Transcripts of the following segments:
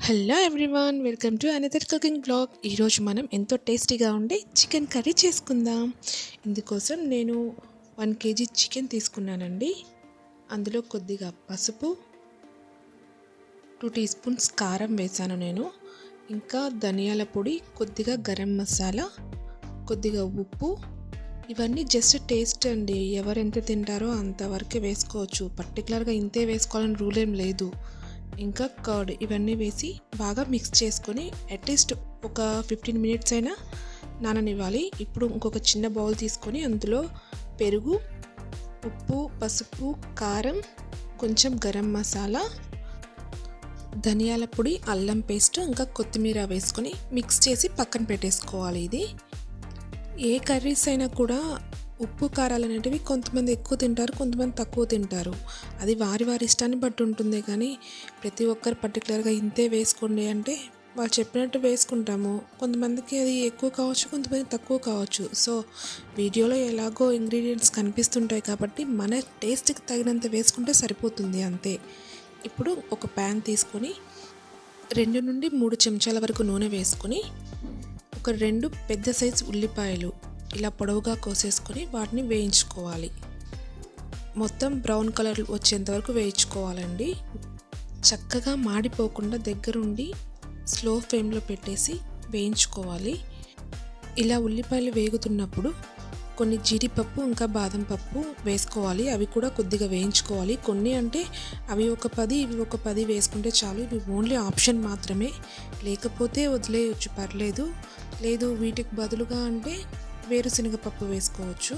Hello everyone, welcome to another cooking blog. ఈరోజు మనం ఎంతో టేస్టీగా ఉండే చికెన్ కర్రీ చేసుకుందాం. ఇందుకోసం నేను 1 kg చికెన్ తీసుకున్నానండి. అందులో కొద్దిగా పసుపు, 2 teaspoons కారం వేసాను నేను. ఇంకా ధనియాల పొడి, కొద్దిగా గరం మసాలా, కొద్దిగా ఉప్పు. ఇవన్నీ జస్ట్ టేస్ట్ అండి. ఎవరెంత తింటారో అంతవరకే వేసుకోవచ్చు. పర్టికులర్గా ఇంతే వేసుకోవాలని రూల్ ఏం లేదు. ఇంకా కర్డ్ ఇవన్నీ వేసి బాగా మిక్స్ చేసుకొని అట్లీస్ట్ ఒక 15 minutes అయినా నాననివ్వాలి. ఇప్పుడు ఇంకొక చిన్న బౌల్ తీసుకొని అందులో పెరుగు, ఉప్పు, పసుపు, కారం, కొంచెం గరం మసాలా, ధనియాల పొడి, అల్లం పేస్ట్, ఇంకా కొత్తిమీర వేసుకొని మిక్స్ చేసి పక్కన పెట్టేసుకోవాలి. ఇది ఏ కర్రీస్ అయినా కూడా ఉప్పు కారాలు అనేటివి కొంతమంది ఎక్కువ తింటారు, కొంతమంది తక్కువ తింటారు. అది వారి వారి ఇష్టాన్ని బట్టి ఉంటుంది. కానీ ప్రతి ఒక్కరు పర్టికులర్గా ఇంతే వేసుకోండి అంటే వాళ్ళు చెప్పినట్టు వేసుకుంటాము. కొంతమందికి అది ఎక్కువ కావచ్చు, కొంతమంది తక్కువ కావచ్చు. సో వీడియోలో ఎలాగో ఇంగ్రీడియంట్స్ కనిపిస్తుంటాయి కాబట్టి మన టేస్ట్కి తగినంత వేసుకుంటే సరిపోతుంది, అంతే. ఇప్పుడు ఒక ప్యాన్ తీసుకొని 2 నుండి 3 చెంచాల వరకు నూనె వేసుకొని ఒక 2 పెద్ద సైజు ఉల్లిపాయలు ఇలా పొడవుగా కోసేసుకొని వాటిని వేయించుకోవాలి. మొత్తం బ్రౌన్ కలర్ వచ్చేంత వరకు వేయించుకోవాలండి. చక్కగా మాడిపోకుండా దగ్గరుండి స్లో ఫ్లేమ్లో పెట్టేసి వేయించుకోవాలి. ఇలా ఉల్లిపాయలు వేగుతున్నప్పుడు కొన్ని జీడిపప్పు, ఇంకా బాదం పప్పు వేసుకోవాలి. అవి కూడా కొద్దిగా వేయించుకోవాలి. కొన్ని అంటే అవి ఒక 10, ఇవి ఒక 10 వేసుకుంటే చాలు. ఇవి ఓన్లీ ఆప్షన్ మాత్రమే, లేకపోతే వదిలేయచ్చు, పర్లేదు. లేదు వీటికి బదులుగా అంటే వేరుశనగపప్పు వేసుకోవచ్చు.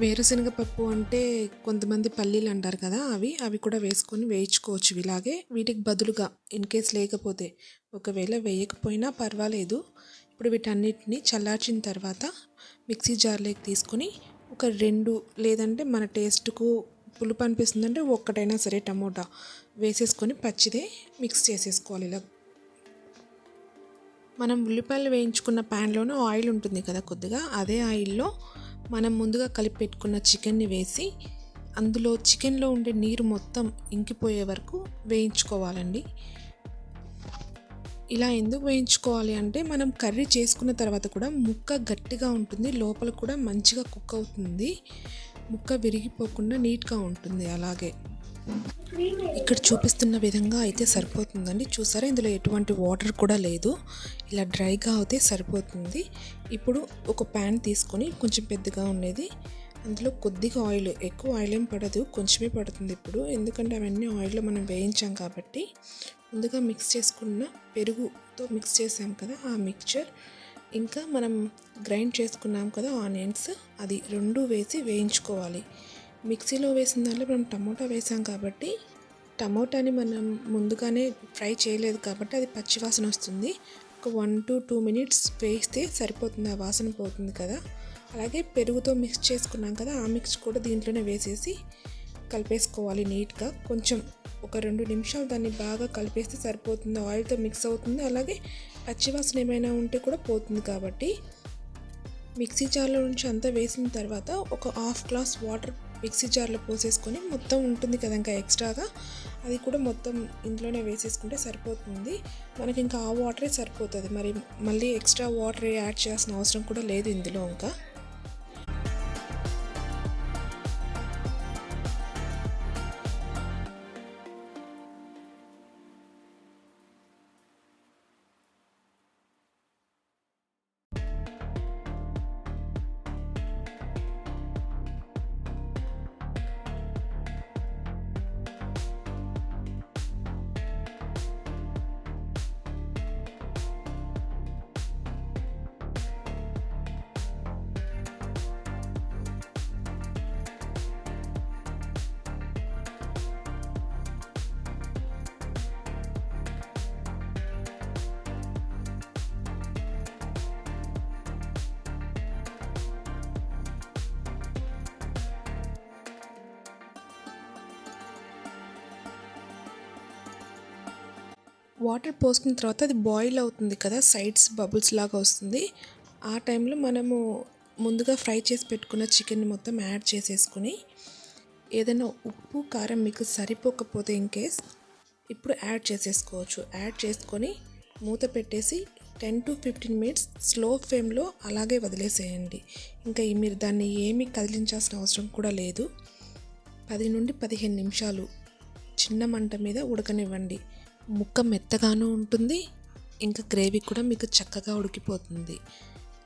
వేరుశనగపప్పు అంటే కొంతమంది పల్లీలు అంటారు కదా, అవి కూడా వేసుకొని వేయించుకోవచ్చు ఇలాగే. వీటికి బదులుగా ఇన్ కేస్ లేకపోతే, ఒకవేళ వేయకపోయినా పర్వాలేదు. ఇప్పుడు వీటన్నిటిని చల్లార్చిన తర్వాత మిక్సీ జార్లోకి తీసుకొని ఒక 2, లేదంటే మన టేస్ట్కు పులుపు అనిపిస్తుందంటే ఒక్కటైనా సరే టమోటా వేసేసుకొని పచ్చిదే మిక్స్ చేసేసుకోవాలి. ఇలా మనం ఉల్లిపాయలు వేయించుకున్న ప్యాన్లోనే ఆయిల్ ఉంటుంది కదా కొద్దిగా, అదే ఆయిల్లో మనం ముందుగా కలిపి పెట్టుకున్న చికెన్ని వేసి అందులో చికెన్లో ఉండే నీరు మొత్తం ఇంకిపోయే వరకు వేయించుకోవాలండి. ఇలా ఎందుకు వేయించుకోవాలి అంటే మనం కర్రీ చేసుకున్న తర్వాత కూడా ముక్క గట్టిగా ఉంటుంది, లోపల కూడా మంచిగా కుక్ అవుతుంది, ముక్క విరిగిపోకుండా నీట్గా ఉంటుంది. అలాగే ఇక్కడ చూపిస్తున్న విధంగా అయితే సరిపోతుందండి. చూసారా, ఇందులో ఎటువంటి వాటర్ కూడా లేదు. ఇలా డ్రైగా అయితే సరిపోతుంది. ఇప్పుడు ఒక ప్యాన్ తీసుకొని కొంచెం పెద్దగా ఉండేది, అందులో కొద్దిగా ఆయిల్, ఎక్కువ ఆయిల్ ఏం పడదు, కొంచెమే పడుతుంది ఇప్పుడు, ఎందుకంటే అవన్నీ ఆయిల్లో మనం వేయించాం కాబట్టి. ముందుగా మిక్స్ చేసుకున్న పెరుగుతో మిక్స్ చేసాం కదా ఆ మిక్చర్, ఇంకా మనం గ్రైండ్ చేసుకున్నాం కదా ఆనియన్స్, అది 2 వేసి వేయించుకోవాలి. మిక్సీలో వేసిన దాంట్లో మనం టమోటా వేసాం కాబట్టి, టమోటాని మనం ముందుగానే ఫ్రై చేయలేదు కాబట్టి అది పచ్చివాసన వస్తుంది. ఒక 1 to 2 minutes వేస్తే సరిపోతుంది, ఆ వాసన పోతుంది కదా. అలాగే పెరుగుతో మిక్స్ చేసుకున్నాం కదా, ఆ మిక్స్ కూడా దీంట్లోనే వేసేసి కలిపేసుకోవాలి నీట్గా. కొంచెం ఒక 2 నిమిషాలు దాన్ని బాగా కలిపేస్తే సరిపోతుంది. ఆయిల్తో మిక్స్ అవుతుంది, అలాగే పచ్చివాసన ఏమైనా ఉంటే కూడా పోతుంది. కాబట్టి మిక్సీ జార్లో నుంచి అంతా వేసిన తర్వాత ఒక 1/2 glass వాటర్ మిక్సీ జార్లో పోసేసుకొని, మొత్తం ఉంటుంది కదా ఇంకా ఎక్స్ట్రాగా, అది కూడా మొత్తం ఇందులోనే వేసేసుకుంటే సరిపోతుంది. మనకి ఇంకా ఆ వాటరే సరిపోతుంది, మరి మళ్ళీ ఎక్స్ట్రా వాటర్ యాడ్ చేయాల్సిన అవసరం కూడా లేదు ఇందులో. ఇంకా వాటర్ పోసుకున్న తర్వాత అది బాయిల్ అవుతుంది కదా, సైడ్స్ బబుల్స్ లాగా వస్తుంది. ఆ టైంలో మనము ముందుగా ఫ్రై చేసి పెట్టుకున్న చికెన్ మొత్తం యాడ్ చేసేసుకొని, ఏదైనా ఉప్పు కారం మీకు సరిపోకపోతే ఇన్ కేస్ ఇప్పుడు యాడ్ చేసేసుకోవచ్చు. యాడ్ చేసుకొని మూత పెట్టేసి 10 to 15 మినిట్స్ స్లో ఫ్లేమ్లో అలాగే వదిలేసేయండి. ఇంకా మీరు దాన్ని ఏమీ కదిలించాల్సిన అవసరం కూడా లేదు. 10 నుండి 15 నిమిషాలు చిన్న మంట మీద ఉడకనివ్వండి. ముక్క మెత్తగాను ఉంటుంది, ఇంకా గ్రేవీ కూడా మీకు చక్కగా ఉడికిపోతుంది.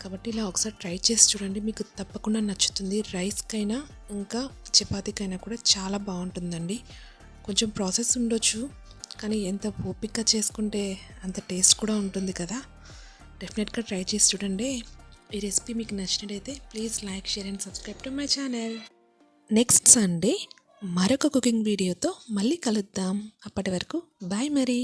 కాబట్టి ఇలా ఒకసారి ట్రై చేసి చూడండి, మీకు తప్పకుండా నచ్చుతుంది. రైస్కైనా ఇంకా చపాతీకైనా కూడా చాలా బాగుంటుందండి. కొంచెం ప్రాసెస్ ఉండొచ్చు, కానీ ఎంత ఓపిక చేసుకుంటే అంత టేస్ట్ కూడా ఉంటుంది కదా. డెఫినెట్గా ట్రై చేసి చూడండి. ఈ రెసిపీ మీకు నచ్చినట్టయితే please like, share and subscribe to my channel. Next Sunday మరొక కుకింగ్ వీడియోతో మళ్ళీ కలుద్దాం. అప్పటి వరకు బాయ్ మరి.